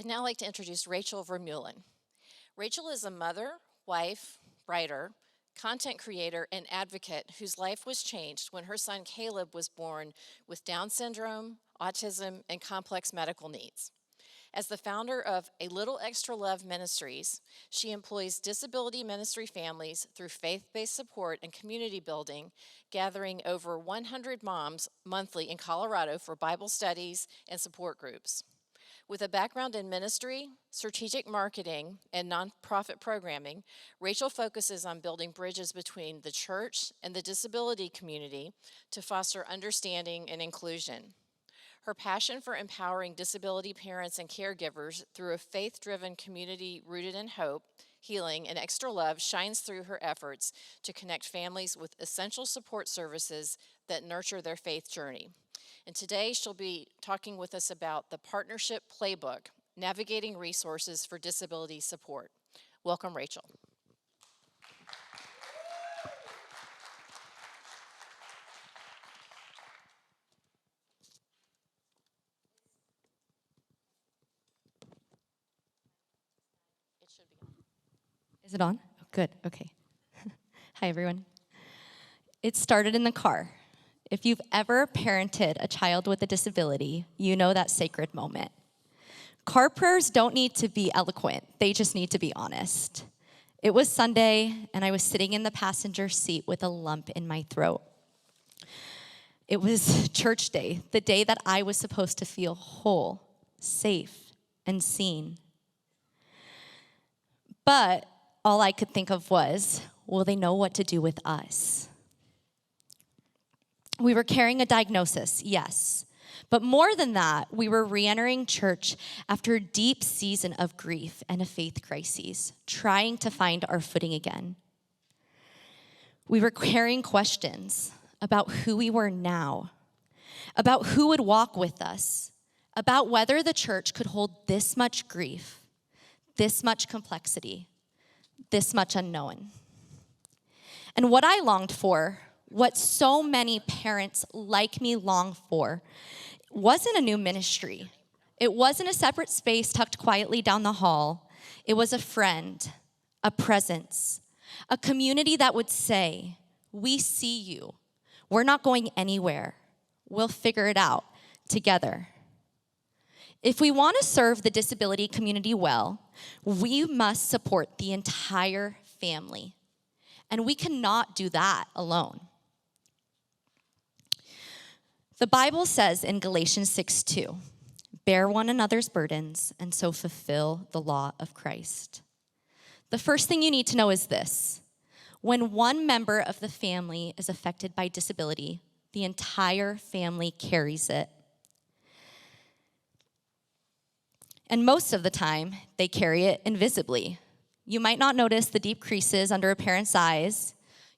I'd now like to introduce Rachael Vermeulen. Rachael is a mother, wife, writer, content creator, and advocate whose life was changed when her son Caleb was born with Down syndrome, autism, and complex medical needs. As the founder of A Little Extra Love Ministries, she employs disability ministry families through faith-based support and community building, gathering over 100 moms monthly in Colorado for Bible studies and support groups. With a background in ministry, strategic marketing, and nonprofit programming, Rachael focuses on building bridges between the church and the disability community to foster understanding and inclusion. Her passion for empowering disability parents and caregivers through a faith-driven community rooted in hope, healing, and extra love shines through her efforts to connect families with essential support services that nurture their faith journey. And today she'll be talking with us about the Partnership Playbook, Navigating Resources for Disability Support. Welcome, Rachael. It should be on. Is it on? Oh, good, okay. Hi, everyone. It started in the car. If you've ever parented a child with a disability, you know that sacred moment. Car prayers don't need to be eloquent, they just need to be honest. It was Sunday, and I was sitting in the passenger seat with a lump in my throat. It was church day, the day that I was supposed to feel whole, safe, and seen. But all I could think of was, will they know what to do with us? We were carrying a diagnosis, yes. But more than that, we were re-entering church after a deep season of grief and a faith crisis, trying to find our footing again. We were carrying questions about who we were now, about who would walk with us, about whether the church could hold this much grief, this much complexity, this much unknown. And what I longed for, what so many parents like me long for, wasn't a new ministry. It wasn't a separate space tucked quietly down the hall. It was a friend, a presence, a community that would say, we see you. We're not going anywhere. We'll figure it out together. If we want to serve the disability community well, we must support the entire family. And we cannot do that alone. The Bible says in Galatians 6:2, bear one another's burdens and so fulfill the law of Christ. The first thing you need to know is this. When one member of the family is affected by disability, the entire family carries it. And most of the time, they carry it invisibly. You might not notice the deep creases under a parent's eyes.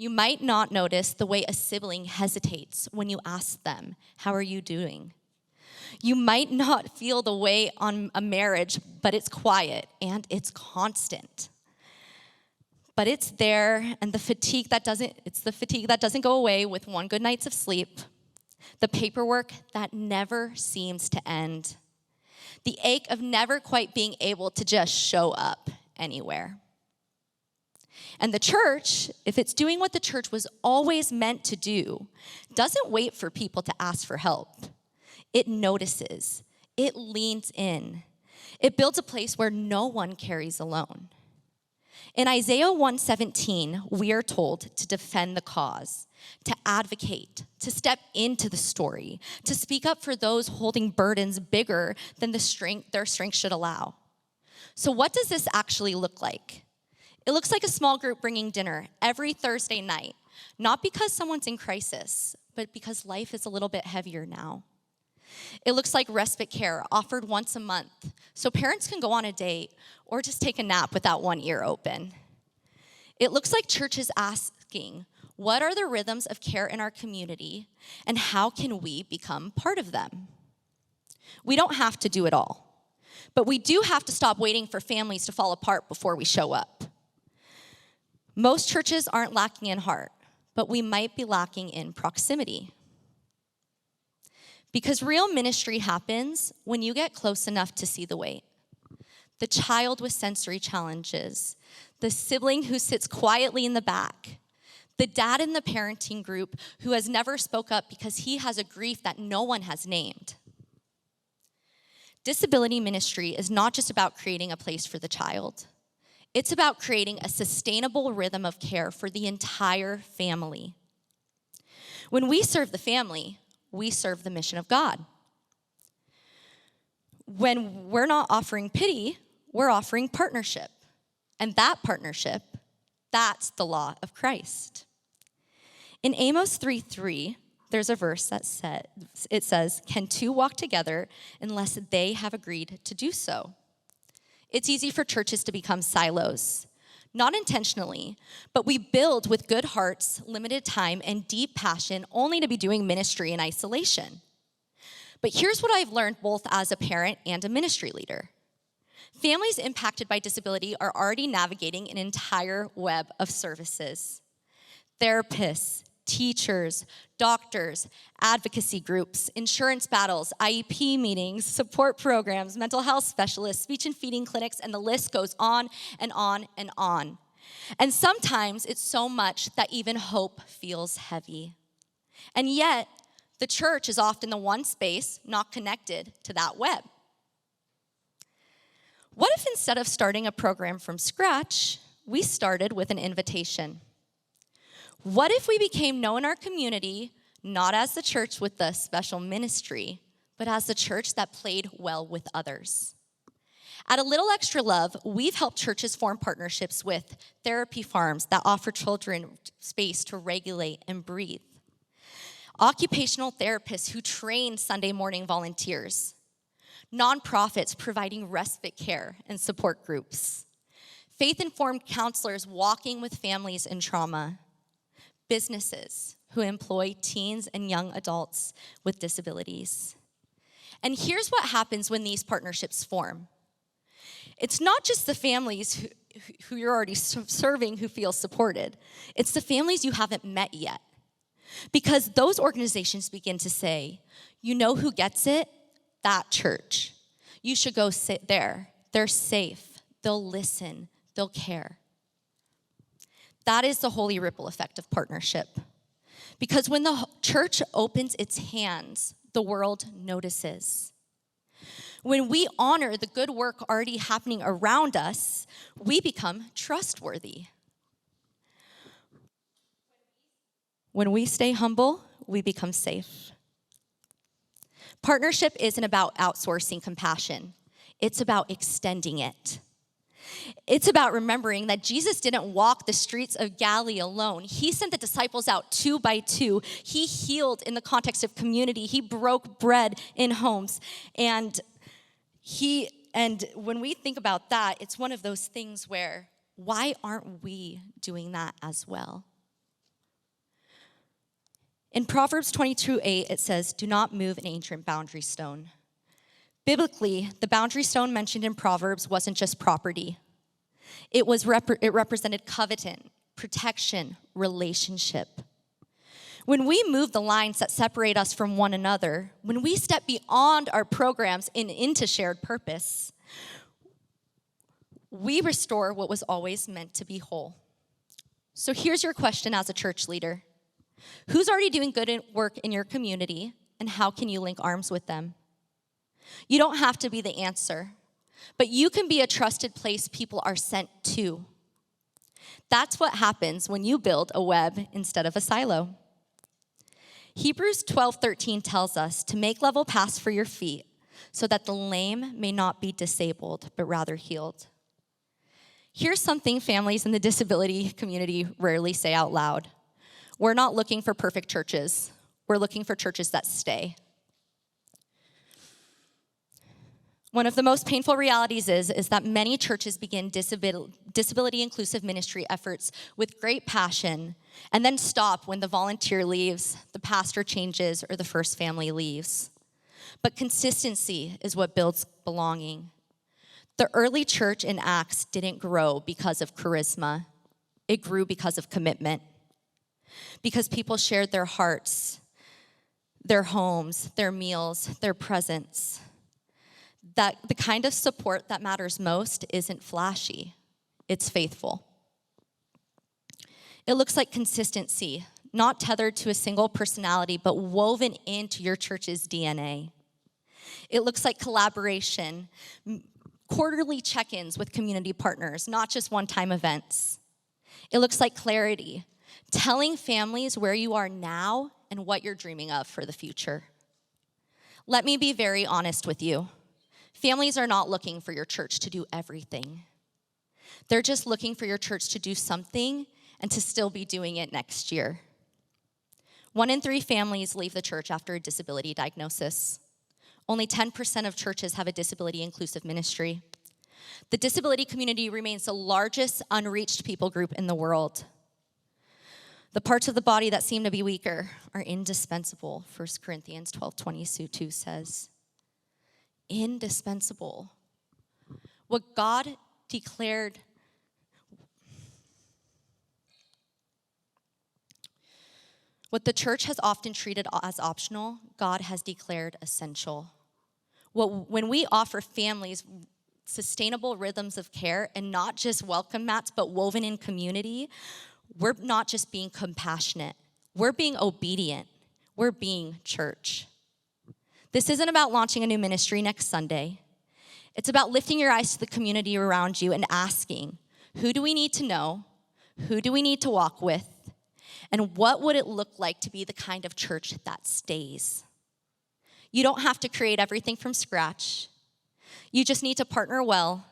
You might not notice the way a sibling hesitates when you ask them, how are you doing? You might not feel the weight on a marriage, but it's quiet and it's constant. But it's there, and the fatigue that doesn't go away with one good night's of sleep. The paperwork that never seems to end. The ache of never quite being able to just show up anywhere. And the church, if it's doing what the church was always meant to do, doesn't wait for people to ask for help. It notices. It leans in. It builds a place where no one carries alone. In Isaiah 1:17, we are told to defend the cause, to advocate, to step into the story, to speak up for those holding burdens bigger than their strength should allow. So what does this actually look like? It looks like a small group bringing dinner every Thursday night, not because someone's in crisis, but because life is a little bit heavier now. It looks like respite care offered once a month, so parents can go on a date or just take a nap without one ear open. It looks like churches asking, what are the rhythms of care in our community, and how can we become part of them? We don't have to do it all, but we do have to stop waiting for families to fall apart before we show up. Most churches aren't lacking in heart, but we might be lacking in proximity. Because real ministry happens when you get close enough to see the weight, the child with sensory challenges, the sibling who sits quietly in the back, the dad in the parenting group who has never spoke up because he has a grief that no one has named. Disability ministry is not just about creating a place for the child. It's about creating a sustainable rhythm of care for the entire family. When we serve the family, we serve the mission of God. When we're not offering pity, we're offering partnership. And that partnership, that's the law of Christ. In Amos 3:3, there's a verse that says, "Can two walk together unless they have agreed to do so?" It's easy for churches to become silos, not intentionally, but we build with good hearts, limited time, and deep passion only to be doing ministry in isolation. But here's what I've learned both as a parent and a ministry leader. Families impacted by disability are already navigating an entire web of services. Therapists, teachers, doctors, advocacy groups, insurance battles, IEP meetings, support programs, mental health specialists, speech and feeding clinics, and the list goes on and on and on. And sometimes it's so much that even hope feels heavy. And yet, the church is often the one space not connected to that web. What if instead of starting a program from scratch, we started with an invitation? What if we became known in our community, not as the church with the special ministry, but as the church that played well with others? At A Little Extra Love, we've helped churches form partnerships with therapy farms that offer children space to regulate and breathe, occupational therapists who train Sunday morning volunteers, nonprofits providing respite care and support groups, faith-informed counselors walking with families in trauma, businesses who employ teens and young adults with disabilities. And here's what happens when these partnerships form. It's not just the families who you're already serving who feel supported. It's the families you haven't met yet. Because those organizations begin to say, you know who gets it? That church. You should go sit there. They're safe. They'll listen. They'll care. That is the holy ripple effect of partnership. Because when the church opens its hands, the world notices. When we honor the good work already happening around us, we become trustworthy. When we stay humble, we become safe. Partnership isn't about outsourcing compassion. It's about extending it. It's about remembering that Jesus didn't walk the streets of Galilee alone. He sent the disciples out 2 by 2. He healed in the context of community. He broke bread in homes. And when we think about that, it's one of those things where, why aren't we doing that as well? In Proverbs 22:8, it says, "Do not move an ancient boundary stone." Biblically, the boundary stone mentioned in Proverbs wasn't just property. It represented covenant, protection, relationship. When we move the lines that separate us from one another, when we step beyond our programs and into shared purpose, we restore what was always meant to be whole. So here's your question as a church leader. Who's already doing good work in your community, and how can you link arms with them? You don't have to be the answer, but you can be a trusted place people are sent to. That's what happens when you build a web instead of a silo. Hebrews 12:13 tells us to make level paths for your feet so that the lame may not be disabled, but rather healed. Here's something families in the disability community rarely say out loud. We're not looking for perfect churches. We're looking for churches that stay. One of the most painful realities is that many churches begin disability-inclusive ministry efforts with great passion and then stop when the volunteer leaves, the pastor changes, or the first family leaves. But consistency is what builds belonging. The early church in Acts didn't grow because of charisma. It grew because of commitment. Because people shared their hearts, their homes, their meals, their presence. that the kind of support that matters most isn't flashy, it's faithful. It looks like consistency, not tethered to a single personality, but woven into your church's DNA. It looks like collaboration, quarterly check-ins with community partners, not just one-time events. It looks like clarity, telling families where you are now and what you're dreaming of for the future. Let me be very honest with you. Families are not looking for your church to do everything. They're just looking for your church to do something and to still be doing it next year. 1 in 3 families leave the church after a disability diagnosis. Only 10% of churches have a disability-inclusive ministry. The disability community remains the largest unreached people group in the world. The parts of the body that seem to be weaker are indispensable, 1 Corinthians 12:22 says. Indispensable. What God declared, what the church has often treated as optional, God has declared essential. When we offer families sustainable rhythms of care and not just welcome mats, but woven in community, we're not just being compassionate. We're being obedient. We're being church. This isn't about launching a new ministry next Sunday. It's about lifting your eyes to the community around you and asking, who do we need to know? Who do we need to walk with? And what would it look like to be the kind of church that stays? You don't have to create everything from scratch. You just need to partner well,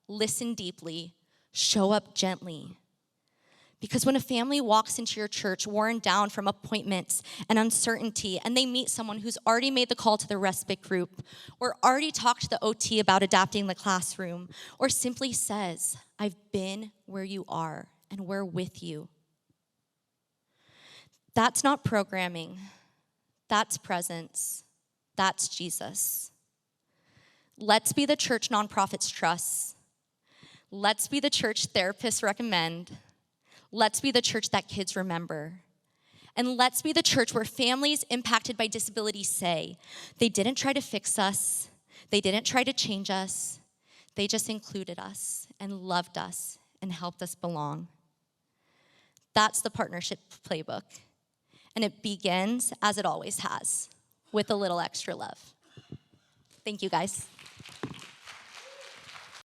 listen deeply, show up gently. Because when a family walks into your church worn down from appointments and uncertainty, and they meet someone who's already made the call to the respite group, or already talked to the OT about adapting the classroom, or simply says, I've been where you are, and we're with you. That's not programming. That's presence. That's Jesus. Let's be the church nonprofits trust. Let's be the church therapists recommend. Let's be the church that kids remember. And let's be the church where families impacted by disability say, they didn't try to fix us. They didn't try to change us. They just included us and loved us and helped us belong. That's the partnership playbook. And it begins, as it always has, with a little extra love. Thank you, guys.